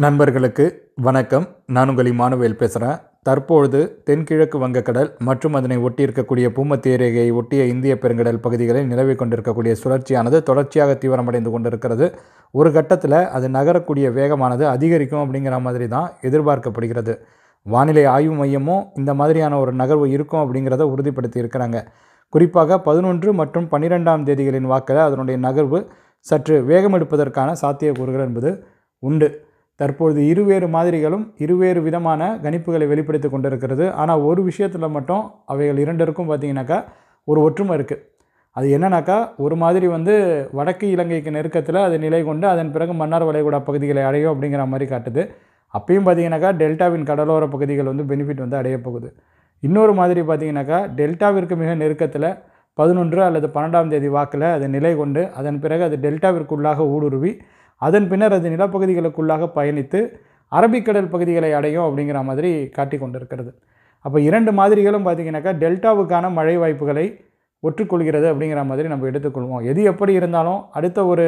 நண்பர்களுக்கு வணக்கம். நான் உங்கள் இமானுவேல் பேசுகிறேன். தற்பொழுது தென்கிழக்கு வங்கக்கடல் மற்றும் அதனை ஒட்டி இருக்கக்கூடிய பூமத்திய ரேகையை ஒட்டிய இந்திய பெருங்கடல் பகுதிகளில் நிலவி கொண்டிருக்கக்கூடிய சுழற்சியானது தொடர்ச்சியாக தீவிரமடைந்து கொண்டிருக்கிறது. ஒரு கட்டத்தில் அது நகரக்கூடிய வேகமானது அதிகரிக்கும் அப்படிங்கிற மாதிரி தான் எதிர்பார்க்கப்படுகிறது. வானிலை ஆய்வு மையமும் இந்த மாதிரியான ஒரு நகர்வு இருக்கும் அப்படிங்கிறத உறுதிப்படுத்தி இருக்கிறாங்க. குறிப்பாக 11 மற்றும் 12ஆம் தேதிகளின் வாக்கில் அதனுடைய நகர்வு சற்று வேகம் எடுப்பதற்கான சாத்தியக்கூறுகள் என்பது உண்டு. தற்பொழுது இருவேறு மாதிரிகளும் இருவேறு விதமான கணிப்புகளை வெளிப்படுத்தி கொண்டிருக்கிறது. ஆனால் ஒரு விஷயத்தில் மட்டும் அவைகள் இரண்டிற்கும் பார்த்திங்கனாக்கா ஒரு ஒற்றுமை இருக்குது. அது என்னன்னாக்கா, ஒரு மாதிரி வடக்கு இலங்கைக்கு நெருக்கத்தில் அது நிலை கொண்டு அதன் பிறகு மன்னார் வளைகுடா பகுதிகளை அடையும் அப்படிங்கிற மாதிரி காட்டுது. அப்பயும் பார்த்திங்கனாக்கா டெல்டாவின் கடலோர பகுதிகள் பெனிஃபிட் அடைய போகுது. இன்னொரு மாதிரி பார்த்திங்கனாக்கா டெல்டாவிற்கு மிக நெருக்கத்தில் 11 அல்லது 12ஆம் தேதி வாக்கில் அது நிலை கொண்டு அதன் பிறகு அது டெல்டாவிற்குள்ளாக ஊடுருவி அதன் பின்னர் அது நிலப்பகுதிகளுக்குள்ளாக பயணித்து அரபிக்கடல் பகுதிகளை அடையும் அப்படிங்கிற மாதிரி காட்டி கொண்டிருக்கிறது. அப்போ இரண்டு மாதிரிகளும் பார்த்திங்கனாக்கா டெல்டாவுக்கான மழை வாய்ப்புகளை ஒற்றுக்கொள்கிறது அப்படிங்கிற மாதிரி நம்ம எடுத்துக்கொள்வோம். எது எப்படி இருந்தாலும் அடுத்த ஒரு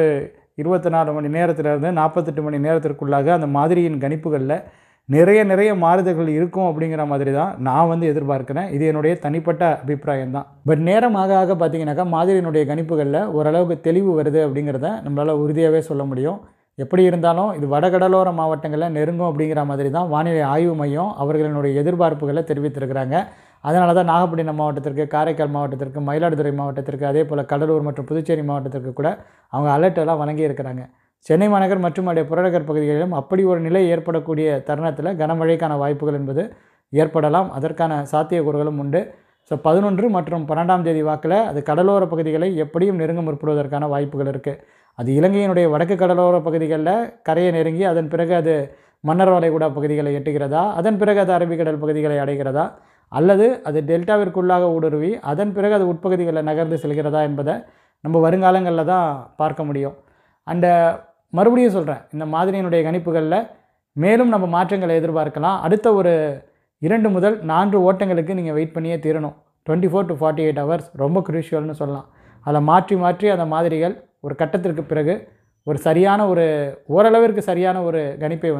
24 மணி நேரத்திலிருந்து 48 மணி நேரத்திற்குள்ளாக அந்த மாதிரியின் கணிப்புகளில் நிறைய மாறுதல்கள் இருக்கும் அப்படிங்கிற மாதிரி தான் நான் எதிர்பார்க்குறேன். இது என்னுடைய தனிப்பட்ட அபிப்பிராயம் தான். பட் நேரமாக ஆக பார்த்திங்கனாக்கா மாதிரியினுடைய கணிப்புகளில் ஓரளவுக்கு தெளிவு வருது அப்படிங்கிறத நம்மளால் உறுதியாகவே சொல்ல முடியும். எப்படி இருந்தாலும் இது வடகடலோர மாவட்டங்களில் நெருங்கும் அப்படிங்கிற மாதிரி தான் வானிலை ஆய்வு மையம் அவர்களினுடைய எதிர்பார்ப்புகளை தெரிவித்திருக்கிறாங்க. அதனால தான் நாகப்பட்டினம் மாவட்டத்திற்கு, காரைக்கால் மாவட்டத்திற்கு, மயிலாடுதுறை மாவட்டத்திற்கு, அதே போல் கடலூர் மற்றும் புதுச்சேரி மாவட்டத்திற்கு கூட அவங்க அலர்ட்டெல்லாம் வழங்கியிருக்கிறாங்க. சென்னை மாநகர் மற்றும் அதே புறநகர் பகுதிகளிலும் அப்படி ஒரு நிலை ஏற்படக்கூடிய தருணத்தில் கனமழைக்கான வாய்ப்புகள் என்பது ஏற்படலாம். அதற்கான சாத்தியக்கூறுகளும் உண்டு. 11 மற்றும் 12ஆம் தேதி வாக்கில் அது கடலோர பகுதிகளை எப்படியும் நெருங்க முற்படுவதற்கான வாய்ப்புகள் இருக்குது. அது இலங்கையினுடைய வடக்கு கடலோர பகுதிகளில் கரையை நெருங்கி அதன் பிறகு அது மன்னார் வளைகுடா பகுதிகளை எட்டுகிறதா, அதன் பிறகு அது அரபிக்கடல் பகுதிகளை அடைகிறதா, அல்லது அது டெல்டாவிற்குள்ளாக ஊடுருவி அதன் பிறகு அது உட்பகுதிகளில் நகர்ந்து செல்கிறதா என்பதை நம்ம வருங்காலங்களில் தான் பார்க்க முடியும். அண்ட் மறுபடியும் சொல்கிறேன், இந்த மாதிரியினுடைய கணிப்புகளில் மேலும் நம்ம மாற்றங்களை எதிர்பார்க்கலாம். அடுத்த ஒரு 2 முதல் 4 ஓட்டங்களுக்கு நீங்கள் வெயிட் பண்ணியே தீரணும். 24 to 48 ஹவர்ஸ் ரொம்ப குரூஷியல்னு சொல்லலாம். அதில் மாற்றி அந்த மாதிரிகள் ஒரு கட்டத்திற்கு பிறகு ஒரு ஓரளவிற்கு சரியான ஒரு கணிப்பை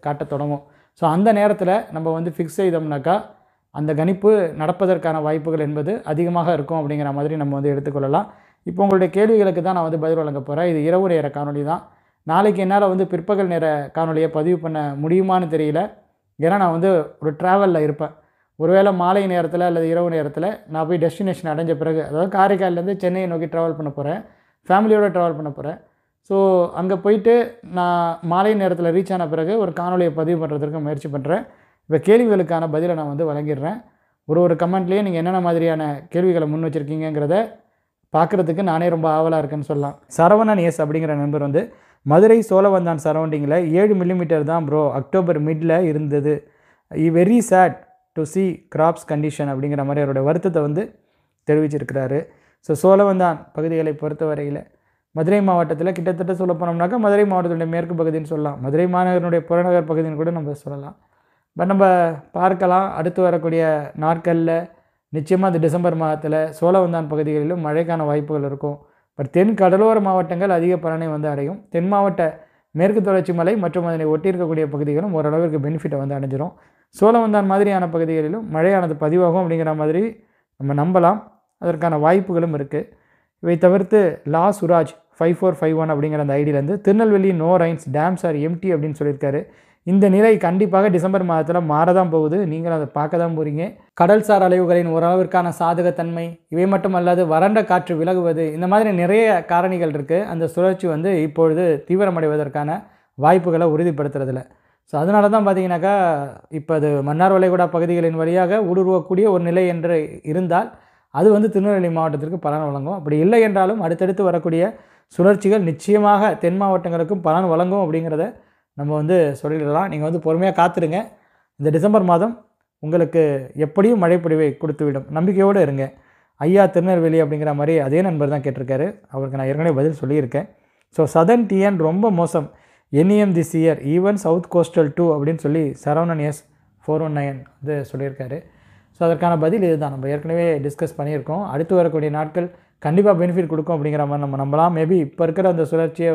காட்டத் தொடங்கும். ஸோ அந்த நேரத்தில் நம்ம ஃபிக்ஸ் செய்தோம்னாக்கா அந்த கணிப்பு நடப்பதற்கான வாய்ப்புகள் என்பது அதிகமாக இருக்கும் அப்படிங்கிற மாதிரி நம்ம எடுத்துக்கொள்ளலாம். இப்போ உங்களுடைய கேள்விகளுக்கு தான் நான் பதில் வழங்க போகிறேன். இது இரவு நேர காணொலி தான். நாளைக்கு என்னால் பிற்பகல் நேர காணொலியை பதிவு பண்ண முடியுமான்னு தெரியல. ஏன்னா நான் ஒரு ட்ராவலில் இருப்பேன். ஒருவேளை மாலை நேரத்தில் அல்லது இரவு நேரத்தில் நான் போய் டெஸ்டினேஷன் அடைஞ்ச பிறகு, அதாவது காரைக்கால்லேருந்து சென்னையை நோக்கி ட்ராவல் பண்ண போகிறேன், ஃபேமிலியோடு ட்ராவல் பண்ண போகிறேன். ஸோ அங்கே போயிட்டு நான் மாலை நேரத்தில் ரீச் ஆன பிறகு ஒரு காணொலியை பதிவு பண்ணுறதுக்கு முயற்சி பண்ணுறேன். இப்போ கேள்விகளுக்கான பதிலை நான் வழங்கிடுறேன். ஒரு கமெண்ட்லேயே நீங்கள் என்னென்ன மாதிரியான கேள்விகளை முன் வச்சுருக்கீங்கிறத பார்க்குறதுக்கு நானே ரொம்ப ஆவலாக இருக்குன்னு சொல்லலாம். சரவணன் எஸ் அப்படிங்கிற நண்பர் மதுரை சோழவந்தான் சரௌண்டிங்கில் 7 மில்லிமீட்டர் தான் ப்ரோ, அக்டோபர் மிடில் இருந்தது. Very sad to see crops condition அப்படிங்கிற மாதிரி அவருடைய வருத்தத்தை தெரிவிச்சிருக்கிறாரு. ஸோ சோழவந்தான் பகுதிகளை பொறுத்தவரையில் மதுரை மாவட்டத்தில் கிட்டத்தட்ட சொல்ல போனோம்னாக்கா மதுரை மாவட்டத்தினுடைய மேற்கு பகுதின்னு சொல்லலாம், மதுரை மாநகரனுடைய புறநகர் பகுதின்னு கூட நம்ம சொல்லலாம். பட் நம்ம பார்க்கலாம், அடுத்து வரக்கூடிய நாட்களில் நிச்சயமாக இந்த டிசம்பர் மாதத்தில் சோழவந்தான் பகுதிகளிலும் மழைக்கான வாய்ப்புகள் இருக்கும். பட் தென் கடலோர மாவட்டங்கள் அதிக பலனை அடையும். தென் மாவட்ட மேற்கு தொடர்ச்சி மலை மற்றும் அதனை ஒட்டியிருக்கக்கூடிய பகுதிகளும் ஓரளவிற்கு பெனிஃபிட்டை அடைஞ்சிடும். சோழவந்தான் மாதிரியான பகுதிகளிலும் மழையானது பதிவாகும் அப்படிங்கிற மாதிரி நம்ம நம்பலாம். அதற்கான வாய்ப்புகளும் இருக்குது. இவை தவிர்த்து லா சுராஜ் 5451 அப்படிங்கிற அந்த ஐடியிலேருந்து திருநெல்வேலி நோ ரைன்ஸ் டேம்ஸ் ஆர் எம்டி அப்படின்னு சொல்லியிருக்காரு. இந்த நிலை கண்டிப்பாக டிசம்பர் மாதத்தில் மாறதான் போகுது. நீங்கள் அதை பார்க்க தான் போகிறீங்க. கடல்சார் அலைவுகளின் ஓரளவிற்கான சாதகத்தன்மை, இவை மட்டும் அல்லாது வறண்ட காற்று விலகுவது, இந்த மாதிரி நிறைய காரணிகள் இருக்குது. அந்த சுழற்சி இப்பொழுது தீவிரமடைவதற்கான வாய்ப்புகளை உறுதிப்படுத்துறதில்ல. ஸோ அதனால தான் பார்த்திங்கனாக்கா இப்போ அது மன்னார் வளைகுடா பகுதிகளின் வழியாக ஊடுருவக்கூடிய ஒரு நிலை என்று இருந்தால் அது திருநெல்வேலி மாவட்டத்திற்கு பலன் வழங்கும். அப்படி இல்லை என்றாலும் அடுத்தடுத்து வரக்கூடிய சுழற்சிகள் நிச்சயமாக தென் மாவட்டங்களுக்கும் பலன் வழங்கும் அப்படிங்கிறத நம்ம சொல்லிடலாம். நீங்கள் பொறுமையாக காத்துடுங்க. இந்த டிசம்பர் மாதம் உங்களுக்கு எப்படியும் மழைப்பொழிவை கொடுத்துவிடும், நம்பிக்கையோடு இருங்க. ஐயா திருநெல்வேலி அப்படிங்கிற மாதிரி அதே நண்பர் தான் கேட்டிருக்காரு. அவருக்கு நான் ஏற்கனவே பதில் சொல்லியிருக்கேன். ஸோ சதர்ன் டிஎன் ரொம்ப மோசம், NEM this year even south coastal 2 அப்படின்னு சொல்லி சரவணன் எஸ் 419 சொல்லியிருக்காரு. ஸோ அதற்கான பதில் இதுதான். நம்ம ஏற்கனவே டிஸ்கஸ் பண்ணியிருக்கோம். அடுத்து வரக்கூடிய நாட்கள் கண்டிப்பாக பெனிஃபிட் கொடுக்கும் அப்படிங்கிற மாதிரி நம்ம நம்பலாம். மேபி இப்போ இருக்கிற அந்த சுழற்சியை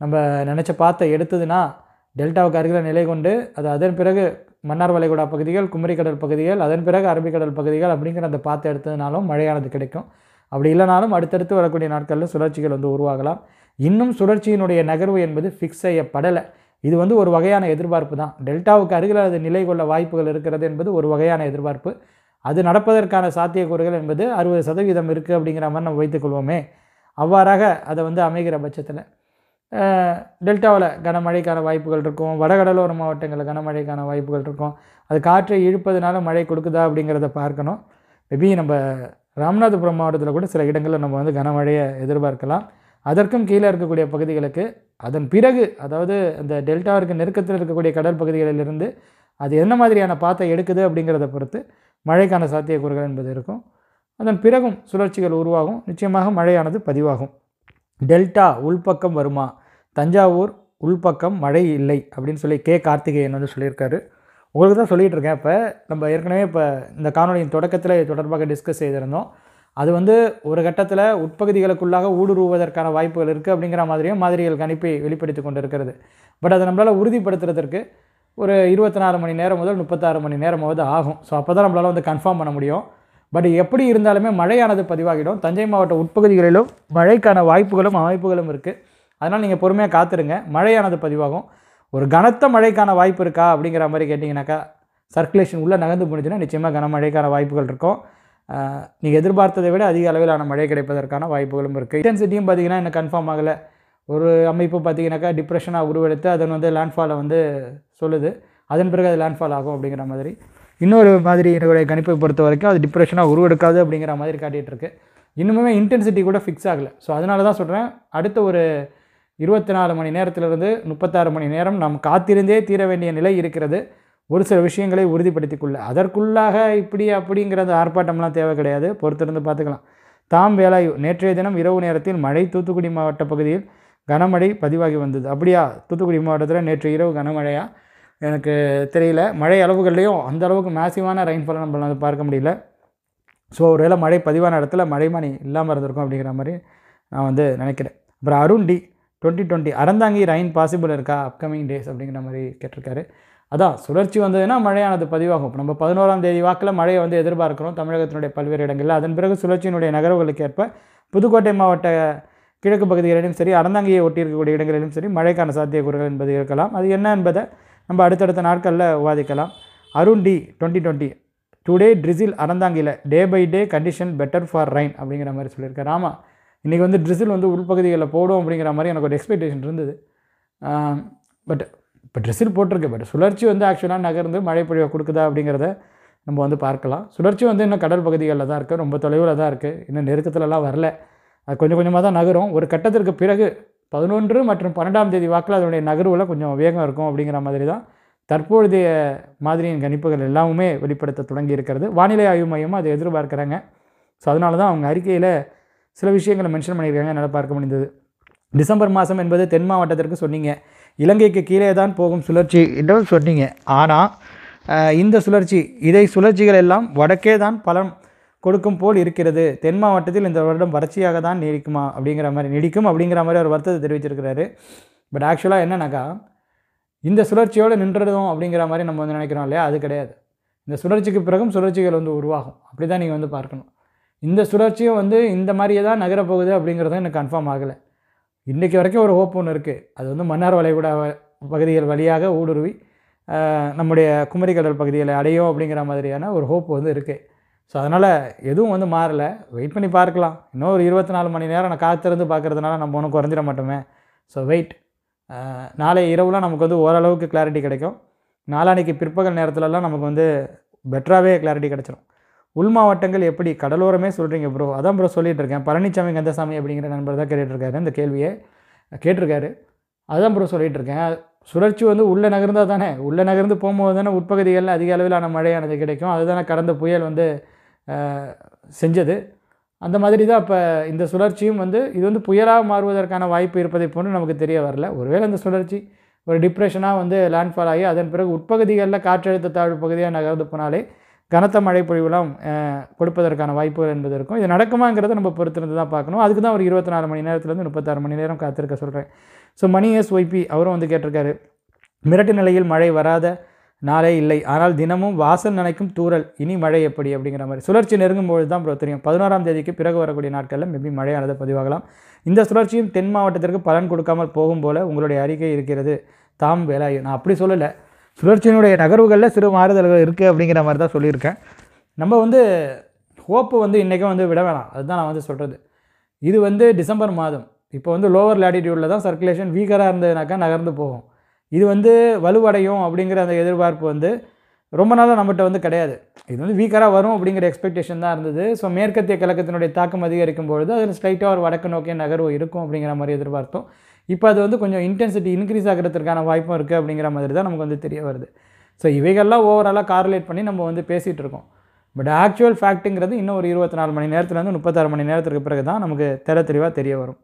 நம்ம நினச்ச பார்த்த எடுத்ததுன்னா டெல்டாவுக்கு அருகில் நிலை கொண்டு அது அதன் பிறகு மன்னார் வளைகுடா பகுதிகள், குமரிக்கடல் பகுதிகள், அதன் பிறகு அரபிக்கடல் பகுதிகள் அப்படிங்கிற அந்த பாத்தை எடுத்ததுனாலும் மழையானது கிடைக்கும். அப்படி இல்லைனாலும் அடுத்தடுத்து வரக்கூடிய நாட்களில் சுழற்சிகள் வந்து உருவாகலாம். இன்னும் சுழற்சியினுடைய நகர்வு என்பது ஃபிக்ஸ் செய்யப்படலை. இது வந்து ஒரு வகையான எதிர்பார்ப்பு தான். டெல்டாவுக்கு அருகில் அது நிலை கொள்ள வாய்ப்புகள் இருக்கிறது என்பது ஒரு வகையான எதிர்பார்ப்பு. அது நடப்பதற்கான சாத்தியக்கூறுகள் என்பது 60% இருக்குது அப்படிங்கிற மாதிரி நம்ம வைத்துக்கொள்வோமே. அவ்வாறாக அதை வந்து அமைகிற பட்சத்தில் டெல்டாவில் கனமழைக்கான வாய்ப்புகள் இருக்கும். வடகடலோர மாவட்டங்களில் கனமழைக்கான வாய்ப்புகள் இருக்கும். அது காற்றை இழுப்பதனால மழை கொடுக்குதா அப்படிங்கிறத பார்க்கணும். மேபி நம்ம ராமநாதபுரம் மாவட்டத்தில் கூட சில இடங்களில் நம்ம வந்து கனமழையை எதிர்பார்க்கலாம். அதற்கும் கீழே இருக்கக்கூடிய பகுதிகளுக்கு அதன் பிறகு, அதாவது அந்த டெல்டாவிற்கு நெருக்கத்தில் இருக்கக்கூடிய கடல் பகுதிகளிலிருந்து அது என்ன மாதிரியான பாத்தை எடுக்குது அப்படிங்கிறத பொறுத்து மழைக்கான சாத்தியக்கூறுகள் என்பது இருக்கும். அதன் பிறகும் சுழற்சிகள் உருவாகும். நிச்சயமாக மழையானது பதிவாகும். டெல்டா உள்பக்கம் வருமா? தஞ்சாவூர் உள்பக்கம் மழை இல்லை அப்படின்னு சொல்லி கார்த்திகேயன் வந்து சொல்லியிருக்காரு. உங்களுக்கு தான் சொல்லிகிட்டு இருக்கேன். இப்போ நம்ம ஏற்கனவே இந்த காணொலியின் தொடக்கத்தில் இது தொடர்பாக டிஸ்கஸ் செய்திருந்தோம். அது வந்து ஒரு கட்டத்தில் உட்பகுதிகளுக்குள்ளாக ஊடுருவதற்கான வாய்ப்புகள் இருக்குது அப்படிங்கிற மாதிரிகள் கணிப்பை வெளிப்படுத்தி கொண்டு இருக்கிறது. பட் அதை நம்மளால் உறுதிப்படுத்துறதற்கு ஒரு 24 மணி நேரம் முதல் 36 மணி நேரமாவது ஆகும். ஸோ அப்போ தான் நம்மளால் வந்து கன்ஃபார்ம் பண்ண முடியும். பட் எப்படி இருந்தாலுமே மழையானது பதிவாகிடும். தஞ்சை மாவட்ட உட்பகுதிகளிலும் மழைக்கான வாய்ப்புகளும் அமைப்புகளும் இருக்குது. அதனால் நீங்கள் பொறுமையாக காத்துருங்க. மழையானது பதிவாகும். ஒரு கனத்த மழைக்கான வாய்ப்பு இருக்கா அப்படிங்கிற மாதிரி கேட்டிங்கனாக்கா, சர்க்குலேஷன் உள்ளே நகர்ந்து போணுச்சுன்னா நிச்சயமாக கனமழைக்கான வாய்ப்புகள் இருக்கும். நீங்கள் எதிர்பார்த்ததை விட அதிக அளவிலான மழை கிடைப்பதற்கான வாய்ப்புகளும் இருக்குது. இன்டென்சிட்டியும் பார்த்திங்கன்னா இன்னும் கன்ஃபார்ம் ஆகலை. ஒரு அமைப்பு பார்த்திங்கனாக்கா டிப்ரெஷனாக உருவெடுத்து அதன் வந்து லேண்ட்ஃபாலை வந்து சொல்லுது. அதன் பிறகு அது லேண்ட்ஃபால் ஆகும் அப்படிங்கிற மாதிரி. இன்னொரு மாதிரி என்னுடைய கணிப்பை பொறுத்த வரைக்கும் அது டிப்ரெஷனாக உருவெடுக்காது அப்படிங்கிற மாதிரி காட்டிகிட்ருக்கு. இன்னுமே இன்டென்சிட்டி கூட ஃபிக்ஸ் ஆகலை. ஸோ அதனால தான் சொல்கிறேன், அடுத்த ஒரு 24 மணி நேரத்திலிருந்து 36 மணி நேரம் நாம் காத்திருந்தே தீர வேண்டிய நிலை இருக்கிறது. ஒரு சில விஷயங்களை உறுதிப்படுத்திக்கொள்ள அதற்குள்ளாக இப்படி அப்படிங்கிறது ஆர்ப்பாட்டம்லாம் தேவை கிடையாது. பொறுத்திருந்து பார்த்துக்கலாம். தாம் வேலாயு நேற்றைய தினம் இரவு நேரத்தில் மழை தூத்துக்குடி மாவட்ட பகுதியில் கனமழை பதிவாகி வந்தது. அப்படியா? தூத்துக்குடி மாவட்டத்தில் நேற்று இரவு கனமழையா? எனக்கு தெரியல. மழை அளவுகள்லேயும் அந்த அளவுக்கு மேசிவான ரெயின்ஃபாலை நம்மளால் வந்து பார்க்க முடியல. ஸோ ஒருவேளை மழை பதிவான இடத்துல மழைமணி இல்லாமல் இருந்திருக்கும் அப்படிங்கிற மாதிரி நான் வந்து நினைக்கிறேன். அப்புறம் Arun D 2020 Aranthangi rain possible இருக்கா அப்கமிங் டேஸ் அப்படிங்கிற மாதிரி கேட்டிருக்காரு. அதான் சுழற்சி வந்ததுன்னா மழையானது பதிவாகும். இப்போ நம்ம 11ஆம் தேதி வாக்கில் மழையை வந்து எதிர்பார்க்குறோம் தமிழகத்தினுடைய பல்வேறு இடங்களில். அதன் பிறகு சுழற்சியினுடைய நகர்வுகளுக்கு ஏற்ப புதுக்கோட்டை மாவட்ட கிழக்கு பகுதிகளிலும் சரி, அறந்தாங்கியை ஒட்டி இருக்கக்கூடிய இடங்களிலும் சரி மழைக்கான சாத்தியக்கூறுகள் என்பது இருக்கலாம். அது என்ன என்பதை நம்ம அடுத்தடுத்த நாட்களில் விவாதிக்கலாம். அருண் டி 2020 டுடே ட்ரிசில் அறந்தாங்கியில் day by day condition better for rain அப்படிங்கிற மாதிரி சொல்லியிருக்காரு. ஆமாம், இன்றைக்கி வந்து ட்ரிசில் வந்து உள்பகுதிகளில் போடும் அப்படிங்கிற மாதிரி எனக்கு ஒரு எக்ஸ்பெக்டேஷன் இருந்தது. பட் இப்போ ட்ரிசில் போட்டிருக்கு. பட் சுழற்சி வந்து ஆக்சுவலாக நகர்ந்து மழை பொழிவை கொடுக்குதா அப்படிங்கிறத நம்ம வந்து பார்க்கலாம். சுழற்சி வந்து இன்னும் கடல் பகுதிகளில் தான் இருக்குது, ரொம்ப தொலைவில் தான் இருக்குது, இன்னும் நெருக்கத்திலலாம் வரல. அது கொஞ்சம் கொஞ்சமாக தான் நகரும். ஒரு கட்டத்திற்கு பிறகு 11 மற்றும் 12ஆம் தேதி வாக்கில் அதனுடைய நகர்வில் கொஞ்சம் வேகம் இருக்கும் அப்படிங்கிற மாதிரி தான் தற்பொழுதைய மாதிரியின் கணிப்புகள் எல்லாமே வெளிப்படுத்த தொடங்கி இருக்கிறது. வானிலை ஆய்வு மையமும் அதை எதிர்பார்க்குறாங்க. ஸோ அதனால தான் அவங்க அறிக்கையில் சில விஷயங்களை மென்ஷன் பண்ணியிருக்காங்க, என்னால் பார்க்க முடிந்தது. டிசம்பர் மாதம் என்பது தென் மாவட்டத்திற்கு சொன்னீங்க, இலங்கைக்கு கீழே தான் போகும் சுழற்சி என்று சொன்னீங்க. ஆனால் இந்த சுழற்சிகள் எல்லாம் வடக்கே தான் பலம் கொடுக்கும் போல் இருக்கிறது. தென் மாவட்டத்தில் இந்த வருடம் வறட்சியாக தான் நீடிக்கும் அப்படிங்கிற மாதிரி ஒரு வருத்தத்தை தெரிவிச்சிருக்கிறாரு. பட் ஆக்சுவலாக என்னன்னாக்கா, இந்த சுழற்சியோடு நின்றுடும் அப்படிங்கிற மாதிரி நம்ம வந்து நினைக்கிறோம் இல்லையா? அது கிடையாது. இந்த சுழற்சிக்கு பிறகும் சுழற்சிகள் வந்து உருவாகும். அப்படி தான் நீங்கள் வந்து பார்க்கணும். இந்த சுழற்சியும் வந்து இந்த மாதிரியே தான் நகரப்போகுது அப்படிங்கிறதும் எனக்கு கன்ஃபார்ம் ஆகலை. இன்றைக்கி வரைக்கும் ஒரு ஹோப் ஒன்று இருக்குது. அது வந்து மன்னார் வளைகுடா பகுதிகள் வழியாக ஊடுருவி நம்முடைய குமரிக்கடல் பகுதிகளை அடையும் அப்படிங்கிற மாதிரியான ஒரு ஹோப் வந்து இருக்குது. ஸோ அதனால் எதுவும் வந்து மாறலை. வெயிட் பண்ணி பார்க்கலாம். இன்னும் ஒரு 24 மணி நேரம் நான் காத்திருந்து பார்க்குறதுனால நம்ம ஒன்றும் குறைஞ்சிட மாட்டோமே. So wait. நாளை இரவுலாம் நமக்கு வந்து ஓரளவுக்கு கிளாரிட்டி கிடைக்கும். நாளான்னைக்கு பிற்பகல் நேரத்துலலாம் நமக்கு வந்து பெட்டராகவே கிளாரிட்டி கிடச்சிரும். உள் மாவட்டங்கள் எப்படி? கடலோரமே சொல்கிறீங்க ப்ரோ. அதான் ப்ரோ சொல்லிகிட்டு இருக்கேன். பழனிசாமி கந்தசாமி அப்படிங்கிற நண்பர் தான் கேட்டுட்ருக்காரு, இந்த கேள்வியை கேட்டிருக்காரு. அதுதான் ப்ரோ சொல்லிகிட்டு இருக்கேன். சுழற்சி வந்து உள்ளே நகர்ந்தால் தானே, உள்ளே நகர்ந்து போகும்போது தானே உட்பகுதிகளில் அதிக அளவிலான மழையானது கிடைக்கும். அதுதானே கடந்த புயல் வந்து செஞ்சது. அந்த மாதிரி தான் இப்போ இந்த சுழற்சியும் வந்து இது வந்து புயலாக மாறுவதற்கான வாய்ப்பு இருப்பதை போன்று நமக்கு தெரிய வரல. ஒருவேளை இந்த சுழற்சி ஒரு டிப்ரெஷனாக வந்து லேண்ட்ஃபால் ஆகி அதன் பிறகு உட்பகுதிகளில் காற்றழுத்த தாழ்வு பகுதியாக நகர்ந்து போனாலே கனத்த மழை பொழிவுலாம் கொடுப்பதற்கான வாய்ப்புகள் என்பது இருக்கும். இது நடக்குமாங்கிறத நம்ம பொறுத்திருந்து தான் பார்க்கணும். அதுக்கு தான் ஒரு 24 மணி நேரத்துலேருந்து 36 மணி நேரம் காத்திருக்க சொல்கிறேன். ஸோ மணி எஸ்ஒய்பி அவரும் வந்து கேட்டிருக்காரு, மிரட்டு நிலையில் மழை வராத நாளே இல்லை, ஆனால் தினமும் வாசல் நனைக்கும் தூறல், இனி மழை எப்படி அப்படிங்கிற மாதிரி. சுழற்சி நெருங்கும்போது தான் ப்ரோ தெரியும். 11ஆம் தேதிக்கு பிறகு வரக்கூடிய நாட்களில் மேபி மழையானது பதிவாகலாம். இந்த சுழற்சியும் தென் மாவட்டத்திற்கு பலன் கொடுக்காமல் போகும் போல உங்களுடைய அறிக்கை இருக்கிறது தாம் வேலை. நான் அப்படி சொல்லலை, சுழற்சியினுடைய நகர்வுகளில் சிறு மாறுதல்கள் இருக்குது அப்படிங்கிற மாதிரி தான் சொல்லியிருக்கேன். நம்ம ஹோப்பு இன்றைக்கும் விட வேணாம், அதுதான் நான் சொல்கிறது. இது டிசம்பர் மாதம். இப்போ லோவர் லேட்டிடியூடில் தான் சர்க்குலேஷன் வீக்கராக இருந்ததுனாக்கா நகர்ந்து போகும். இது வலுவடையும் அப்படிங்கிற அந்த எதிர்பார்ப்பு ரொம்ப நாளாக நம்மகிட்ட கிடையாது. இது வீக்கராக வரும் அப்படிங்கிற எக்ஸ்பெக்டேஷன் தான் இருந்தது. ஸோ மேற்கத்திய கிழக்கத்தினுடைய தாக்கம் அதிகரிக்கும் பொழுது அதில் ஸ்லைட்டாக ஒரு வடக்கு நோக்கிய நகர்வு இருக்கும் அப்படிங்கிற மாதிரி எதிர்பார்த்தோம். இப்போ அது கொஞ்சம் இன்டென்சிட்டி இன்க்ரீஸ் ஆகிறதுக்கான வாய்ப்பும் இருக்குது அப்படிங்கிற மாதிரி தான் நமக்கு தெரிய வருது. ஸோ இவைகள்லாம் ஓவராலாக கார்லேட் பண்ணி நம்ம பேசிகிட்டு இருக்கோம். பட் ஆக்சுவல் ஃபேக்ட்டுங்கிறது இன்னும் ஒரு 24 மணி நேரத்துலேருந்து 36 மணி நேரத்துக்கு பிறகு தான் நமக்கு தெளிவாக தெரிய வரும்.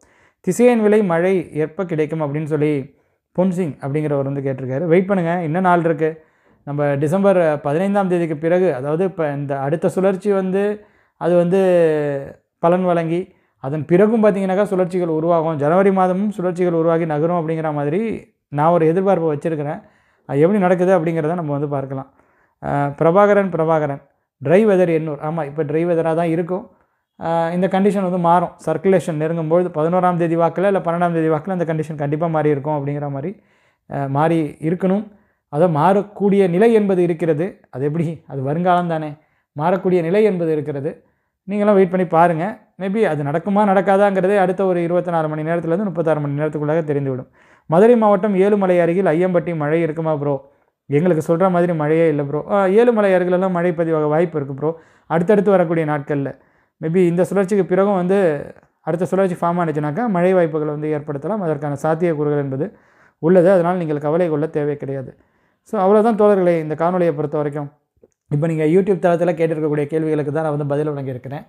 திசையன் விலை மழை எப்போ கிடைக்கும் அப்படின்னு சொல்லி பொன்சிங் அப்படிங்கிறவர் கேட்டிருக்காரு. வெயிட் பண்ணுங்கள், இன்னும் நாள் இருக்குது. நம்ம டிசம்பர் 15ஆம் தேதிக்கு பிறகு, அதாவது இப்போ இந்த அடுத்த சுழற்சி அது பலன் வழங்கி அதன் பிறகும் பார்த்திங்கனாக்கா சுழற்சிகள் உருவாகும். ஜனவரி மாதமும் சுழற்சிகள் உருவாகி நகரும் அப்படிங்கிற மாதிரி நான் ஒரு எதிர்பார்ப்பை வச்சுருக்கிறேன். அது எப்படி நடக்குது அப்படிங்கிறத நம்ம பார்க்கலாம். Prabhakaran dry weather Ennore. ஆமாம், இப்போ ட்ரை வெதராக தான் இருக்கும். இந்த கண்டிஷன் மாறும். சர்க்குலேஷன் நெருங்கும்போது 11ஆம் தேதி வாக்கில் இல்லை 12ஆம் தேதி வாக்கில் இந்த கண்டிஷன் கண்டிப்பாக மாறி இருக்கும் அப்படிங்கிற மாதிரி மாறி இருக்கணும். அதை மாறக்கூடிய நிலை என்பது இருக்கிறது. அது எப்படி, அது வருங்காலம் தானே, மாறக்கூடிய நிலை என்பது இருக்கிறது. நீங்களும் வெயிட் பண்ணி பாருங்கள். மேபி அது நடக்குமா நடக்காதாங்கிறதே அடுத்த ஒரு 24 மணி நேரத்துலேருந்து 36 மணி நேரத்துக்குள்ளாக தெரிந்துவிடும். மதுரை மாவட்டம் ஏழுமலை அருகில் ஐயம்பட்டி மழை இருக்குமா ப்ரோ? எங்களுக்கு சொல்கிற மாதிரி மழையே இல்லை ப்ரோ. ஏழுமலை அருகிலெல்லாம் மழை பதிவாக வாய்ப்பு இருக்குது ப்ரோ, அடுத்தடுத்து வரக்கூடிய நாட்களில். மேபி இந்த சுழற்சிக்கு பிறகும் அடுத்த சுழற்சி ஃபார்ம் ஆனிச்சுனாக்கா மழை வாய்ப்புகள் ஏற்படுத்தலாம். அதற்கான சாத்தியக்கூறுகள் என்பது உள்ளது. அதனால் நீங்கள் கவலை கொள்ள தேவை கிடையாது. ஸோ அவ்வளோதான் தோழர்களே இந்த காணொலியை பொறுத்த வரைக்கும். இப்போ நீங்கள் யூடியூப் தளத்தில் கேட்டிருக்கக்கூடிய கேள்விகளுக்கு தான் நான் பதில் வழங்கியிருக்கிறேன்.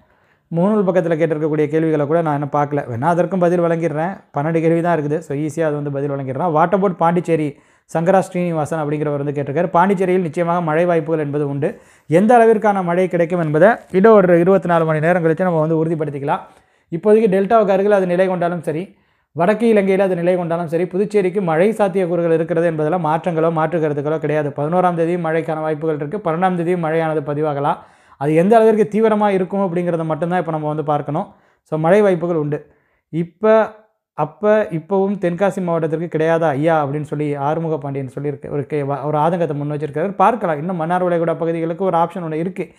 முகநூல் பக்கத்தில் கேட்டிருக்கக்கூடிய கேள்விகளை கூட நான் இன்னும் பார்க்கல. வேணா அதற்கும் பதில் வழங்கிடுறேன். 12 கேள்வி தான் இருக்குது. ஸோ ஈஸியாக அது பதில் வழங்கிடுறேன். What about Pondicherry? சங்கரா ஸ்ரீனிவாசன் அப்படிங்கிறவர் கேட்டிருக்காரு. பாண்டிச்சேரியில் நிச்சயமாக மழை வாய்ப்புகள் என்பது உண்டு. எந்த அளவிற்கான மழை கிடைக்கும் என்பதை இன்னும் ஒரு 24 மணி நேரம் கழித்து நம்ம உறுதிப்படுத்திக்கலாம். இப்போதைக்கு டெல்டாவுக்கு அருகில் அது நிலை கொண்டாலும் சரி, வடக்கு இலங்கையில் அது நிலை கொண்டாலும் சரி, புதுச்சேரிக்கு மழை சாத்தியக்கூறுகள் இருக்கிறது என்பதெல்லாம் மாற்று கருத்துக்களோ கிடையாது. 11ஆம் தேதியும் மழைக்கான வாய்ப்புகள் இருக்குது. 12ஆம் தேதியும் மழையானது பதிவாகலாம். அது எந்த அளவிற்கு தீவிரமாக இருக்கும் அப்படிங்கிறத மட்டும்தான் இப்போ நம்ம பார்க்கணும். ஸோ மழை வாய்ப்புகள் உண்டு. இப்போவும் தென்காசி மாவட்டத்திற்கு கிடையாதா ஐயா அப்படின்னு சொல்லி ஆறுமுக பாண்டியன் சொல்லியிருக்கு. ஒரு ஆதங்கத்தை முன் வச்சிருக்காரு. பார்க்கலாம். இன்னும் மன்னார் வளைகுடா பகுதிகளுக்கு ஒரு ஆப்ஷன் ஒன்று இருக்குது.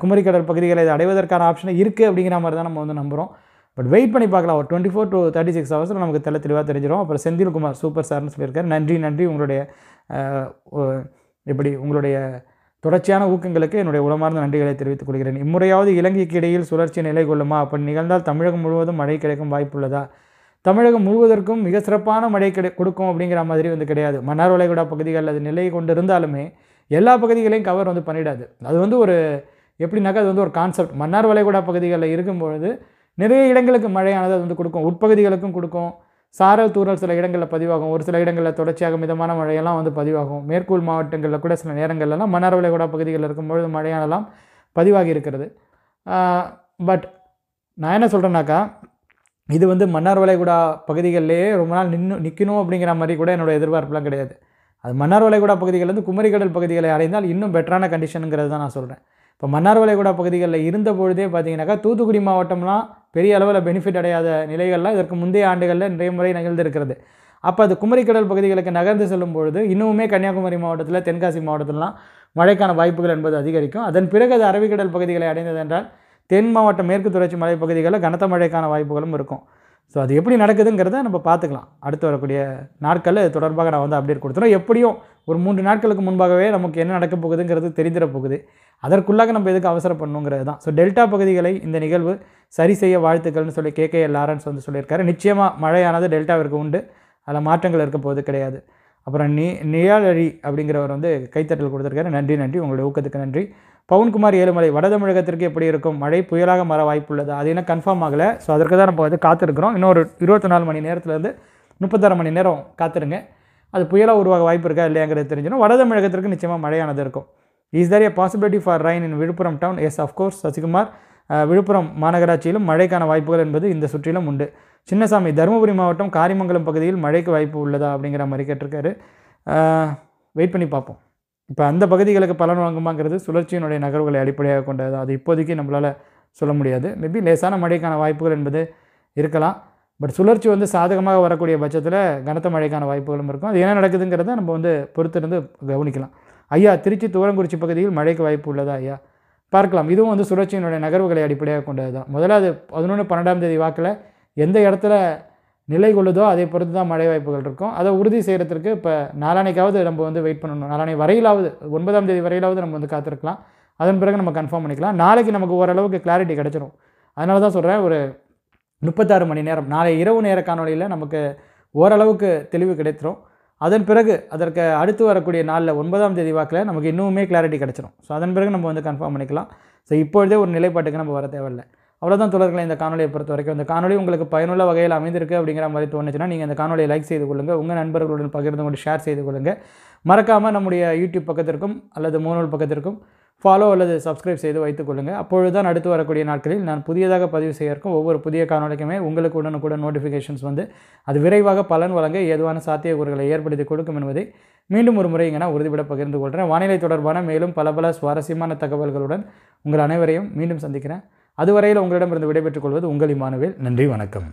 குமரிக்கடல் பகுதிகளை இதை அடைவதற்கான ஆப்ஷன் இருக்குது அப்படிங்கிற மாதிரி தான் நம்ம நம்புகிறோம். பட் வெயிட் பண்ணி பார்க்கலாம். ஒரு 24 to 36 ஹவர்ஸில் நமக்கு தெளிவாக தெரிஞ்சிடும். அப்புறம் செந்தில்குமார் சூப்பர் சார்னு சொல்லியிருக்காரு. நன்றி உங்களுடைய உங்களுடைய தொடர்ச்சியான ஊக்கங்களுக்கு என்னுடைய உளமார்ந்த நன்றிகளை தெரிவித்துக் கொள்கிறேன். இம்முறையாவது இலங்கைக்கு இடையில் சுழற்சி நிலை கொள்ளுமா? அப்படி நிகழ்ந்தால் தமிழகம் முழுவதும் மழை கிடைக்கும் வாய்ப்புள்ளதா? தமிழகம் முழுவதற்கும் மிக சிறப்பான மழை கொடுக்கும் அப்படிங்கிற மாதிரி கிடையாது. மன்னார் வளைகுடா பகுதிகளில் அது நிலை கொண்டு இருந்தாலுமே எல்லா பகுதிகளையும் கவர் பண்ணிடாது. அது ஒரு எப்படின்னாக்கா அது ஒரு கான்செப்ட். மன்னார் வளைகுடா பகுதிகளில் இருக்கும்பொழுது நிறைய இடங்களுக்கு மழையானது அது கொடுக்கும். உட்பகுதிகளுக்கும் கொடுக்கும். சாரல் தூறல் சில இடங்களில் பதிவாகும். ஒரு சில இடங்களில் தொடர்ச்சியாக மிதமான மழையெல்லாம் பதிவாகும். மேற்கூள் மாவட்டங்களில் கூட சில நேரங்கள்லாம் மன்னார் வளைகுடா பகுதிகளில் இருக்கும்பொழுது மழையானலாம் பதிவாகி இருக்கிறது. பட் நான் என்ன சொல்கிறேன்னாக்கா, இது மன்னார் வளைகுடா பகுதிகளிலேயே ரொம்ப நாள் நிற்கணும் அப்படிங்கிற மாதிரி கூட என்னோடய எதிர்பார்ப்புலாம் கிடையாது. அது மன்னார் வளைகுடா பகுதிகளிலேருந்து குமரிக்கடல் பகுதிகளை அடைந்தால் இன்னும் பெட்டரான கண்டிஷனுங்கிறது தான் நான் சொல்கிறேன். இப்போ மன்னார் வளைகுடா பகுதிகளில் இருந்த பொழுதே பார்த்தீங்கன்னாக்கா தூத்துக்குடி மாவட்டம்லாம் பெரிய அளவில் பெனிஃபிட் அடையாத நிலைகள்லாம் இதற்கு முந்தைய ஆண்டுகளில் நிறைய முறை நிகழ்ந்திருக்கிறது. அப்போ அது குமரிக்கடல் பகுதிகளுக்கு நகர்ந்து செல்லும் பொழுது இன்னுமே கன்னியாகுமரி மாவட்டத்தில், தென்காசி மாவட்டத்திலலாம் மழைக்கான வாய்ப்புகள் என்பது அதிகரிக்கும். அதன் பிறகு அது அரபிக்கடல் பகுதிகளை அடைந்தது என்றால் தென் மாவட்ட மேற்கு தொடர்ச்சி மலை பகுதிகளில் கனத்த மழைக்கான வாய்ப்புகளும் இருக்கும். ஸோ அது எப்படி நடக்குதுங்கிறத நம்ம பார்த்துக்கலாம். அடுத்து வரக்கூடிய நாட்களில் இது தொடர்பாக நான் அப்டேட் கொடுத்துறோம். எப்படியும் ஒரு 3 நாட்களுக்கு முன்பாகவே நமக்கு என்ன நடக்க போகுதுங்கிறது தெரிஞ்சிட போகுது. அதற்குள்ளாக நம்ம எதுக்கு அவசரப்படணுங்கிறது தான். ஸோ டெல்டா பகுதிகளை இந்த நிகழ்வு சரி செய்ய வாழ்த்துக்கள்னு சொல்லி KKL லாரன்ஸ் சொல்லியிருக்காரு. நிச்சயமாக மழையானது டெல்டாவிற்கு உண்டு. அதில் மாற்றங்கள் இருக்க போது கிடையாது. அப்புறம் நியாலரி அப்படிங்கிறவர் கைத்தட்டல் கொடுத்துருக்காரு. நன்றி உங்களுடைய ஊக்கத்துக்கு நன்றி. பவுன்குமார் ஏழுமலை, வட தமிழகத்திற்கு எப்படி இருக்கும்? மழை புயலாக மாற வாய்ப்புள்ளது? அது என்ன கன்ஃபார்ம் ஆகலை. ஸோ அதற்கு தான் நம்ம காத்திருக்கிறோம். இன்னொரு 24 மணி நேரத்துலேருந்து 36 மணி நேரம் காத்திருங்க. அது புயலாக உருவாக வாய்ப்பு இருக்கா இல்லையாங்கிறது தெரிஞ்சிடும். வட தமிழகத்திற்கு நிச்சயமாக மழையானது இருக்கும். Is there a possibility for rain in Villupuram town? Yes of course Sasikumar. விழுப்புரம் மாநகராட்சியிலும் மழைக்கான வாய்ப்புகள் என்பது இந்த சுற்றிலும் உண்டு. சின்னசாமி, தருமபுரி மாவட்டம் காரிமங்கலம் பகுதியில் மழைக்கு வாய்ப்பு உள்ளதா அப்படிங்கிற மாதிரி கேட்டிருக்காரு. வெயிட் பண்ணி பார்ப்போம். இப்போ அந்த பகுதிகளுக்கு பலன் வழங்குமாங்கிறது சுழற்சியினுடைய நகர்வுகளை அடிப்படையாக கொண்டது. அது இப்போதைக்கு நம்மளால் சொல்ல முடியாது. மேபி லேசான மழைக்கான வாய்ப்புகள் என்பது இருக்கலாம். பட் சுழற்சி வந்து சாதகமாக வரக்கூடிய பட்சத்தில் கனத்த மழைக்கான வாய்ப்புகளும் இருக்கும். அது என்ன நடக்குதுங்கிறத நம்ம வந்து பொறுத்திருந்து கவனிக்கலாம். ஐயா, திருச்சி துவரங்குறிச்சி பகுதியில் மழைக்கு வாய்ப்பு உள்ளதா ஐயா? பார்க்கலாம். இதுவும் வந்து சுழற்சியினுடைய நகர்வுகளை அடிப்படையாக கொண்டது தான். முதல்ல அது 11-12ஆம் தேதி வாக்கில் எந்த இடத்துல நிலை கொள்ளுதோ அதை பொறுத்து தான் மழை வாய்ப்புகள் இருக்கும். அதை உறுதி செய்கிறதுக்கு இப்போ நாளானைக்காவது நம்ம வந்து வெயிட் பண்ணணும். நாளானை வரையிலாவது 9ஆம் தேதி வரையிலாவது நம்ம வந்து காத்திருக்கலாம். அதன் பிறகு நம்ம கன்ஃபார்ம் பண்ணிக்கலாம். நாளைக்கு நமக்கு ஓரளவுக்கு கிளாரிட்டி கிடச்சிரும். அதனால தான் சொல்கிறேன், ஒரு 36 மணி நேரம் நாளை இரவு நேர காணொலியில் நமக்கு ஓரளவுக்கு தெளிவு கிடைத்திரும். அதன் பிறகு அதற்கு அடுத்து வரக்கூடிய நாளில் 9ஆம் தேதி வாக்கில் நமக்கு இன்னுமே கிளாரிட்டி கிடச்சிரும். ஸோ அதன் பிறகு நம்ம வந்து கன்ஃபார்ம் பண்ணிக்கலாம். ஸோ இப்பொழுதே ஒரு நிலைப்பாட்டுக்கு நம்ம வர தேவையில்லை. அவ்வளோதான் தோழர்களே, இந்த காணொலியை பொறுத்த வரைக்கும். இந்த காணொலி உங்களுக்கு பயனுள்ள வகையில் அமைந்திருக்கு அப்படிங்கிற மாதிரி தோணுச்சுன்னா நீங்கள் இந்த காணொலியை லைக் செய்து கொள்ளுங்கள். உங்கள் நண்பர்களுடன் பகிர்ந்து கொண்டு ஷேர் செய்து கொள்ளுங்கள். மறக்காமல் நம்முடைய யூடியூப் பக்கத்திற்கும் அல்லது முகநூல் பக்கத்திற்கும் ஃபாலோ அல்லது சப்ஸ்கிரைப் செய்து வைத்துக் கொள்ளுங்கள். அப்பொழுது தான் அடுத்து வரக்கூடிய நாட்களில் நான் புதியதாக பதிவு செய்ய இருக்கும் ஒவ்வொரு புதிய காணொலிக்குமே உங்களுக்கு உடனுக்குடன் நோட்டிஃபிகேஷன்ஸ் வந்து அது விரைவாக பலன் வழங்க ஏதுவான சாத்தியக்கூறுகளை ஏற்படுத்தி கொடுக்கும் என்பதை மீண்டும் ஒரு முறை இங்கே நான் உறுதிபட பகிர்ந்து கொள்கிறேன். வானிலை தொடர்பான மேலும் பல சுவாரஸ்யமான தகவல்களுடன் உங்கள் அனைவரையும் மீண்டும் சந்திக்கிறேன். அதுவரையில் உங்களிடமிருந்து விடைபெற்றுக் கொள்வது உங்கள் இமானுவேல். நன்றி, வணக்கம்.